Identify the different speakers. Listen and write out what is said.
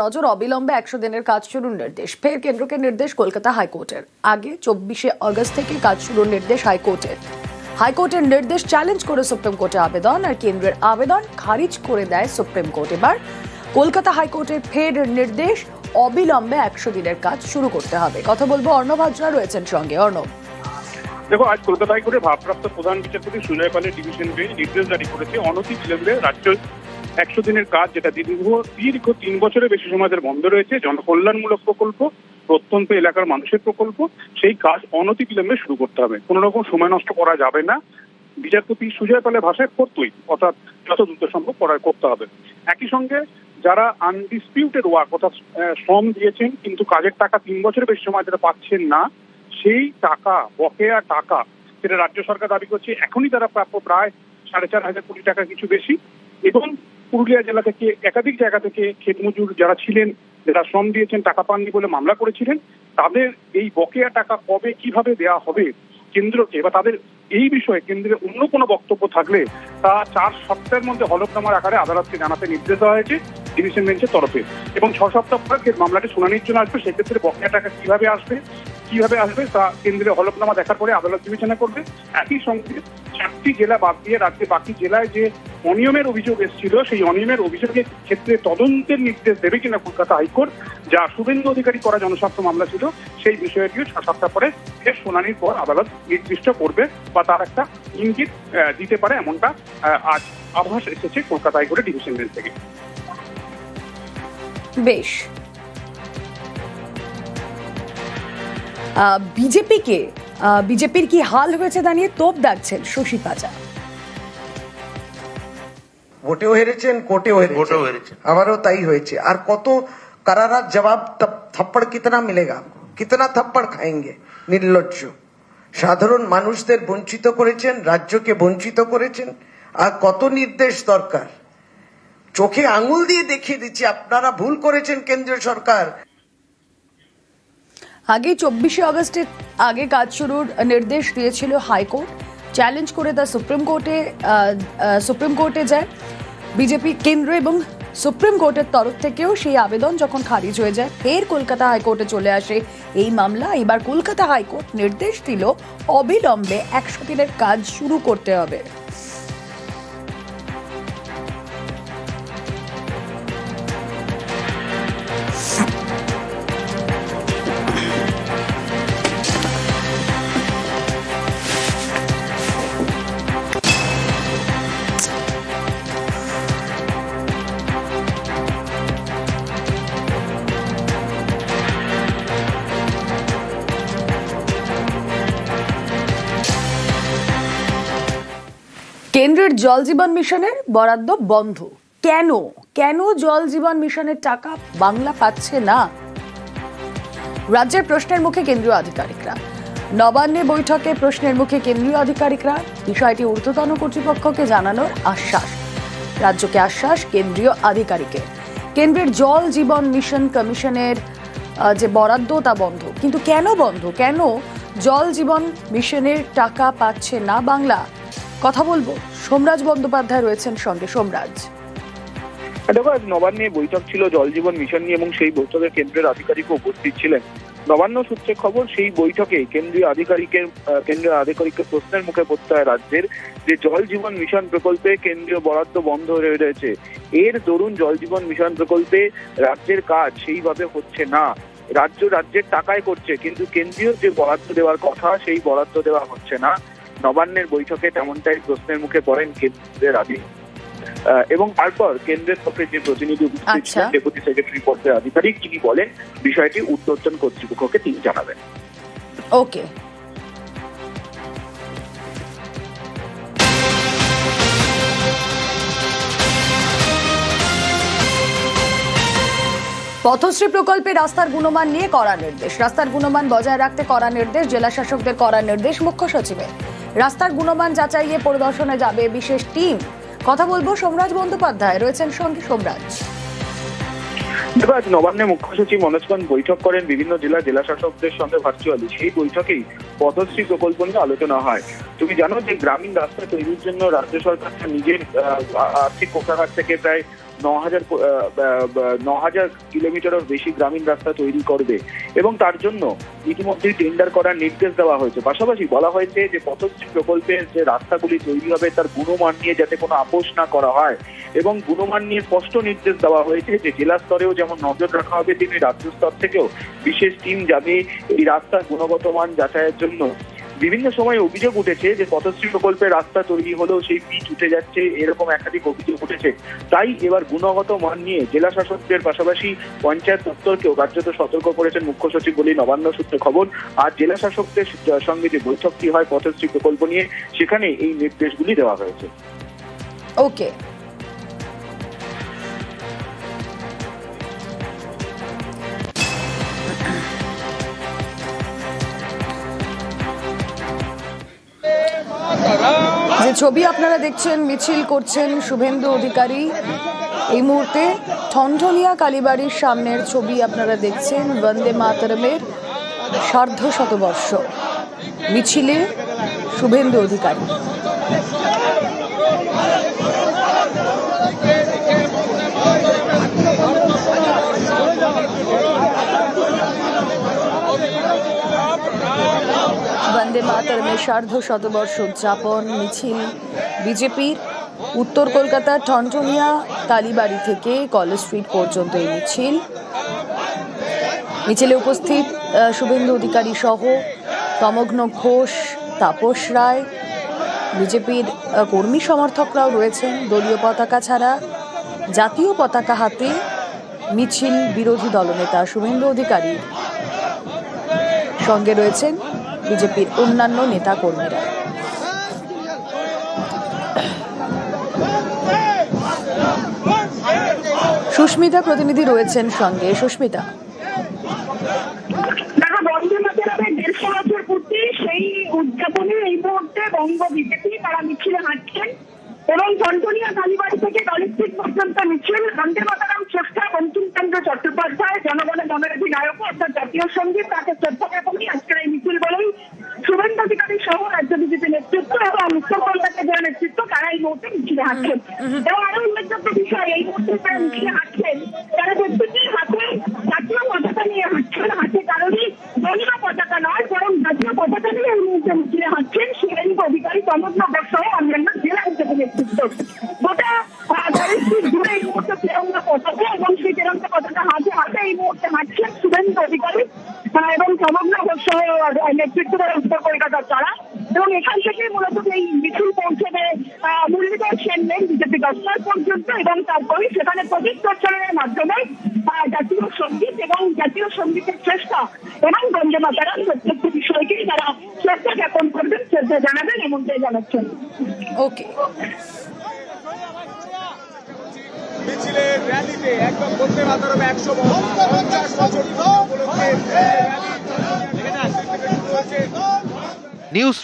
Speaker 1: নজর অবিলম্বে 100 দিনের কাজ শুরুর নির্দেশ। ফের কেন্দ্রকে নির্দেশ কলকাতা হাইকোর্টের। আগে 24 আগস্ট থেকে কাজ শুরুর নির্দেশ হাইকোর্টের। হাইকোর্টের নির্দেশ চ্যালেঞ্জ করে সুপ্রিম কোর্টে আবেদন, আর কেন্দ্রের আবেদন খারিজ করে দেয় সুপ্রিম কোর্ট। এবার কলকাতা হাইকোর্টের ফের নির্দেশ, অবিলম্বে 100 দিনের কাজ শুরু করতে হবে। কথা বলবো, অর্ণব হাজরা রয়েছেন সঙ্গে। অর্ণব,
Speaker 2: দেখো, আজ কলকাতা হাইকোর্টের ভারপ্রাপ্ত প্রধান বিচারপতি সুজয় পালের ডিভিশন বেঞ্চ নির্দেশ জারি করেছে অনতিবিলম্বে রাজ্য 100 দিনের কাজ, যেটা দীর্ঘ 3 বছরের বেশি সময় ধরে বন্ধ রয়েছে, জনকল্যাণমূলক প্রকল্প, প্রত্যন্ত এলাকার মানুষের প্রকল্প, সেই কাজ অনতিবিলম্বে শুরু করতে হবে। কোনো রকম সময় নষ্ট করা যাবে না। বিচারপতি সুজয় পালের ভাষায় ফোর্থউইক, অর্থাৎ যত দ্রুত সম্ভব করতে হবে। একই সঙ্গে যারা আনডিসপিউটেড ওয়ার্ক অর্থাৎ শ্রম দিয়েছেন কিন্তু কাজের টাকা 3 বছরের বেশি সময় ধরে পাচ্ছেন না, সেই টাকা, বকেয়া টাকা, যেটা রাজ্য সরকার দাবি করছে এখনই তারা প্রাপ্য প্রায় 4,500 কোটি টাকা কিছু বেশি। এবং পুরুলিয়া জেলা থেকে একাধিক জায়গা থেকে ক্ষেতমজুর যারা ছিলেন, যারা শ্রম দিয়েছেন টাকা পাননি বলে মামলা করেছিলেন, তাদের এই বকেয়া টাকা কবে কিভাবে দেওয়া হবে কেন্দ্রকে, বা তাদের এই বিষয়ে কেন্দ্রের অন্য কোনো বক্তব্য থাকলে তা 4 সপ্তাহের মধ্যে হলফনামার আকারে আদালতকে জানাতে নির্দেশ দেওয়া হয়েছে ডিভিশন বেঞ্চের তরফে। এবং 6 সপ্তাহ পর মামলাটি শুনানির জন্য আসবে। সেক্ষেত্রে বকেয়া টাকা কিভাবে আসবে তা কেন্দ্রের হলফনামা দেখার পরে আদালত বিবেচনা করবে। একই সঙ্গে 4টি জেলা বাদ দিয়ে রাজ্যে বাকি জেলায় যে অনিয়মের অভিযোগ এসেছিল, সেই অনিয়মের অভিযোগের ক্ষেত্রে তদন্তের নির্দেশ দেবে কিনা কলকাতা হাইকোর্ট, যা শুভেন্দু অধিকারী করা জনস্বার্থ মামলা ছিল, সেই বিষয়টিও 6 সপ্তাহ পরে এর শুনানির পর আদালত নির্দিষ্ট করবে বা তার একটা ইঙ্গিত দিতে পারে, এমনটা আজ আভাস এসেছে কলকাতা হাইকোর্টের ডিভিশন বেঞ্চ থেকে।
Speaker 1: বেশ, বিজেপির কি হাল হয়েছে তা নিয়ে তোপ দাগছেন শশী পাজা।
Speaker 3: ভোটেও হেরেছেন, কোর্টেও হেরেছেন, আবারও তাই হয়েছে। আর কত কারারা জবাব, থপ্পড় কিতনা মিলেগা, কিতনা থপ্পড় খাएंगे। নির্লজ্জ সাধারণ মানুষদের বঞ্চিত করেছেন, রাজ্যকে বঞ্চিত করেছেন। আর কত নির্দেশ দরকার, চোখে আঙুল দিয়ে দেখিয়ে দিচ্ছি আপনারা ভুল করেছেন কেন্দ্রীয় সরকার।
Speaker 1: আগে 24 আগস্টের আগে কাজ শুরুর নির্দেশ দিয়েছিল হাইকোর্ট, চ্যালেঞ্জ করে তা সুপ্রিম কোর্টে যায় বিজেপি। কেন্দ্র এবং সুপ্রিম কোর্টের তরফ থেকেও সেই আবেদন যখন খারিজ হয়ে যায়, ফের কলকাতা হাইকোর্টে চলে আসে এই মামলা। এবার কলকাতা হাইকোর্ট নির্দেশ দিল অবিলম্বে 100 দিনের কাজ শুরু করতে হবে। কেন্দ্রের জল জীবন মিশনের বরাদ্দ বন্ধ। কেন জল জীবন মিশনের টাকা বাংলা পাচ্ছে না? রাজ্যের প্রশ্নের মুখে কেন্দ্রীয় আধিকারিকরা। নবান্নে বৈঠকে প্রশ্নের মুখে কেন্দ্রীয় আধিকারিকরা বিষয়টি ঊর্ধ্বতন কর্তৃপক্ষকে জানানোর আশ্বাস। রাজ্যকে আশ্বাস কেন্দ্রীয় আধিকারিকের। কেন্দ্রের জল জীবন মিশন কমিশনের যে বরাদ্দ তা বন্ধ। কিন্তু কেন বন্ধ? কেন জল জীবন মিশনের টাকা পাচ্ছে না বাংলা? কথা বলবো, সোমরাজ বন্দ্যোপাধ্যায় রয়েছেন সঙ্গে। সোমরাজ,
Speaker 2: দেখো, আজ নবান্নে বৈঠক ছিল জল জীবন মিশন নিয়ে, এবং সেই বৈঠকে কেন্দ্রের আধিকারিকও উপস্থিত ছিলেন। নবান্ন সূত্রে খবর, সেই বৈঠকে কেন্দ্রীয় আধিকারিকের প্রশ্নের মুখে পড়তে হয় রাজ্যের যে জল জীবন মিশন প্রকল্পে কেন্দ্রীয় বরাদ্দ বন্ধ হয়ে রয়েছে। এর দরুন জল জীবন মিশন প্রকল্পে রাজ্যের কাজ সেইভাবে হচ্ছে না। রাজ্যের টাকায় করছে, কিন্তু কেন্দ্রীয় যে বরাদ্দ দেওয়ার কথা সেই বরাদ্দ দেওয়া হচ্ছে না। নবান্নের বৈঠকে তেমনটাই প্রশ্নের মুখে পড়েন কেন্দ্রের আধিকারিক। এবং তারপর কেন্দ্রের পক্ষে যে প্রতিনিধি উপস্থিত ছিলেন, ডেপুটি সেক্রেটারি পদের আধিকারিক, তিনি বলেন বিষয়টি ঊর্ধ্বতন কর্তৃপক্ষকে তিনি জানাবেন।
Speaker 1: ওকে। পথশ্রী প্রকল্পে রাস্তার গুণমান নিয়ে কড়া নির্দেশ। রাস্তার গুণমান বজায় রাখতে কড়া নির্দেশ, জেলা শাসকদের কড়া নির্দেশ মুখ্য সচিবের। রাস্তার গুণমান যাচাইয়ে পরিদর্শনে যাবে বিশেষ টিম। কথা বলবো, সোমরাজ বন্দ্যোপাধ্যায় রয়েছেন সঙ্গে। সোমরাজ,
Speaker 2: দেখো, আজ নবান্নে মুখ্য সচিব মনোজগঞ্জ বৈঠক করেন বিভিন্ন জেলা শাসকদের সঙ্গে ভার্চুয়ালি। সেই বৈঠকেই পথশ্রী প্রকল্প নিয়ে আলোচনা হয়। তুমি জানো যে গ্রামীণ রাস্তা তৈরির জন্য রাজ্য সরকার নিজের আর্থিক কোষাগার থেকে প্রায়
Speaker 4: 9,000 কিলোমিটারের বেশি গ্রামীণ রাস্তা তৈরি করবে এবং তার জন্য ইতিমধ্যেই টেন্ডার করার নির্দেশ দেওয়া হয়েছে। পাশাপাশি বলা হয়েছে যে পথশ্রী প্রকল্পের যে রাস্তাগুলি তৈরি হবে তার গুণমান নিয়ে যাতে কোনো আপোষ না করা হয় এবং গুণমান নিয়ে স্পষ্ট নির্দেশ দেওয়া হয়েছে যে জেলা স্তরেও যেমন নজর রাখা হবে তেমনি রাজ্য স্তর থেকেও বিশেষ টিম যাবে এই রাস্তার গুণগত মান যাচাইয়ের জন্য। বিভিন্ন সময় অভিযোগ উঠেছে যে পথশ্রী প্রকল্পের রাস্তা তৈরি হলেও সেই পিচ উঠে যাচ্ছে, এরকম একাধিক অভিযোগ উঠেছে। তাই এবার গুণগত মান নিয়ে জেলা শাসকদের পাশাপাশি পঞ্চায়েত দপ্তরকেও কার্যত সতর্ক করেছেন মুখ্য সচিব বলে নবান্ন সূত্রে খবর। আর জেলা শাসকদের সঙ্গে যে বৈঠকটি হয় পথশ্রী প্রকল্প নিয়ে সেখানে এই নির্দেশগুলি দেওয়া হয়েছে।
Speaker 1: ওকে, যে ছবি আপনারা দেখছেন, মিছিল করছেন শুভেন্দু অধিকারী। এই মুহূর্তে ঠনঠনিয়া কালীবাড়ির সামনের ছবি আপনারা দেখছেন। বন্দে মাতরমের সার্ধ শতবর্ষ মিছিলে শুভেন্দু অধিকারী। বন্দে মাতরমের সার্ধ শতবর্ষ উদযাপন মিছিল বিজেপির উত্তর কলকাতার ঠনঠনিয়া কালীবাড়ি থেকে কলেজ স্ট্রিট পর্যন্ত এই মিছিলে উপস্থিত শুভেন্দু অধিকারী সহ তমগ্ন ঘোষ, তাপস রায়, বিজেপির কর্মী সমর্থকরাও রয়েছেন। দলীয় পতাকা ছাড়া জাতীয় পতাকা হাতে মিছিল বিরোধী দলনেতা শুভেন্দু অধিকারীর সঙ্গে রয়েছেন বিজেপির অন্যান্য নেতা কর্মীরা। সুস্মিতা প্রতিনিধি রয়েছেন সঙ্গে। সুস্মিতা,
Speaker 5: বন্দে মাতরমের 150 বছর পূর্তি সেই উদযাপনে এই মুহূর্তে বঙ্গ বিজেপি তারা মিছিলে হাঁটছেন এবং ঠনঠনিয়া কালীবাড়ি থেকে কলেজ স্ট্রিট পর্যন্ত মিছিল। বন্দে মাতরম স্রষ্টা বঙ্কিমচন্দ্র চট্টোপাধ্যায় জনগণের জনঅধিনায়ক অর্থাৎ জাতীয় সঙ্গীত তাকে শ্রদ্ধা জ্ঞাপনই আজকের এই মিছিল বলেই শুভেন্দু অধিকারী সহ রাজ্য বিজেপি নেতৃত্ব এবং উত্তর কলকাতার জেলা নেতৃত্ব তারা এই মুহূর্তে মিছিলে হাঁটছেন। এবং আরো উল্লেখযোগ্য বিষয়, এই মুহূর্তে তারা মিছিলে হাঁটছেন তারা প্রত্যেকেই হাতে জাতীয় পতাকা নিয়ে হাঁটছেন। হাতে কারোরই দলীয় পতাকা নয়, বরং জাতীয় পতাকা নিয়ে এই মুহূর্তে মিছিলে হাঁটছেন শুভেন্দু অধিকারী, তমগ্ন ঘোষ সহ অন্যান্য জেলা বিজেপি নেতৃত্ব। গোটা জুড়ে এই মুহূর্তে তিরঙ্গা পতাকা এবং সেই তিরঙ্গা পতাকা হাতে হাতে এই মুহূর্তে হাঁটছেন শুভেন্দু অধিকারী এবং তমগ্ন ঘোষ সহ নেতৃত্ব দেয় উত্তর কলকাতার তারা। এবং এখান থেকে মূলত এই মিছিল পৌঁছবে মুরলীধর সেন লেন বিজেপি দপ্তর পর্যন্ত এবং তারপরে সেখানে প্রতীক প্রচারণের মাধ্যমে জাতীয় সঙ্গীত এবং জাতীয় সঙ্গীতের চেষ্টা এবং বন্দে মাতরম প্রত্যেকটি বিষয়কেই তারা শ্রদ্ধা জ্ঞাপন করবেন, শ্রদ্ধা জানাবেন এমনটাই জানাচ্ছেন।
Speaker 1: ওকে।
Speaker 6: মিছিলের র্যালিতে একদম বন্দে মাতরম 150 বছর উপলক্ষে
Speaker 7: নিউজ